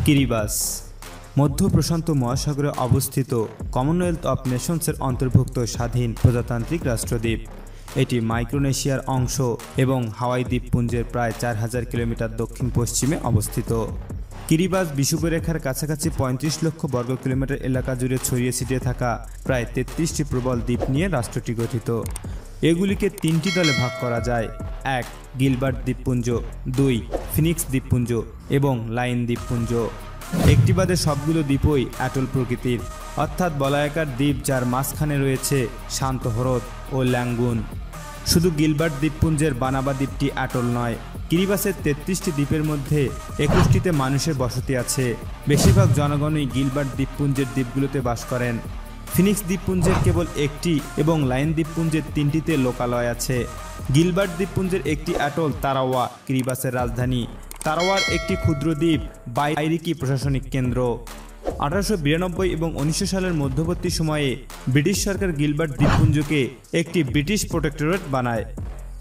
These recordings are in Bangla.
কিরিবাস মধ্য প্রশান্ত মহাসাগরে অবস্থিত কমনওয়েলথ অফ নেশনসের অন্তর্ভুক্ত স্বাধীন প্রজাতান্ত্রিক রাষ্ট্রদ্বীপ। এটি মাইক্রোনেশিয়ার অংশ এবং হাওয়াই দ্বীপপুঞ্জের প্রায় 4000 কিলোমিটার দক্ষিণ পশ্চিমে অবস্থিত। কিরিবাস বিষুবরেখার কাছাকাছি 35 লক্ষ বর্গ কিলোমিটার এলাকা জুড়ে ছড়িয়ে ছিটিয়ে থাকা প্রায় 33টি প্রবল দ্বীপ নিয়ে রাষ্ট্রটি গঠিত। এগুলিকে 3টি দলে ভাগ করা যায়: 1 গিলবার্ট দ্বীপপুঞ্জ, 2 ফিনিক্স দ্বীপপুঞ্জ এবং লাইন দ্বীপপুঞ্জ। একটি বাদে সবগুলো দ্বীপই অ্যাটল প্রকৃতির, অর্থাৎ বলয়াকার দ্বীপ যার মাঝখানে রয়েছে শান্ত হ্রদ ও ল্যাঙ্গুন। শুধু গিলবার্ট দ্বীপপুঞ্জের বানাবা দ্বীপটি অ্যাটল নয়। কিরিবাসের 33টি দ্বীপের মধ্যে 21টিতে মানুষের বসতি আছে। বেশিরভাগ জনগণই গিলবার্ট দ্বীপপুঞ্জের দ্বীপগুলোতে বাস করেন। ফিনিক্স দ্বীপপুঞ্জের কেবল একটি এবং লাইন দ্বীপপুঞ্জের 3টিতে লোকালয় আছে। গিলবার্ট দ্বীপপুঞ্জের একটি অ্যাটল তারাওয়া কিরিবাসের রাজধানী। তারাওয়ার একটি ক্ষুদ্র দ্বীপ বাইরিকি প্রশাসনিক কেন্দ্র। 1892 এবং 1900 সালের মধ্যবর্তী সময়ে ব্রিটিশ সরকার গিলবার্ট দ্বীপপুঞ্জকে একটি ব্রিটিশ প্রোটেক্টরেট বানায়।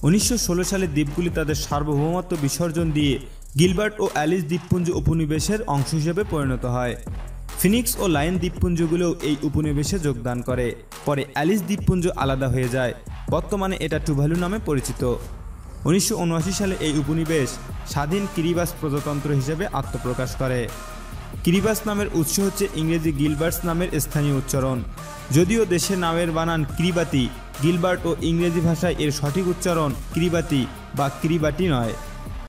1916 সালে দ্বীপগুলি তাদের সার্বভৌমত্ব বিসর্জন দিয়ে গিলবার্ট ও অ্যালিস দ্বীপপুঞ্জ উপনিবেশের অংশ হিসেবে পরিণত হয়। ফিনিক্স ও লাইন দ্বীপপুঞ্জগুলোও এই উপনিবেশে যোগদান করে। পরে অ্যালিস দ্বীপপুঞ্জ আলাদা হয়ে যায়। বর্তমানে এটা টুভালু নামে পরিচিত। 1979 সালে এই উপনিবেশ স্বাধীন কিরিবাস প্রজাতন্ত্র হিসেবে আত্মপ্রকাশ করে। কিরিবাস নামের উৎস হচ্ছে ইংরেজি গিলবার্টস নামের স্থানীয় উচ্চারণ। যদিও দেশের নামের বানান কিরিবাতি, গিলবার্ট ও ইংরেজি ভাষায় এর সঠিক উচ্চারণ কিরিবাতি বা কিরিবাটি নয়।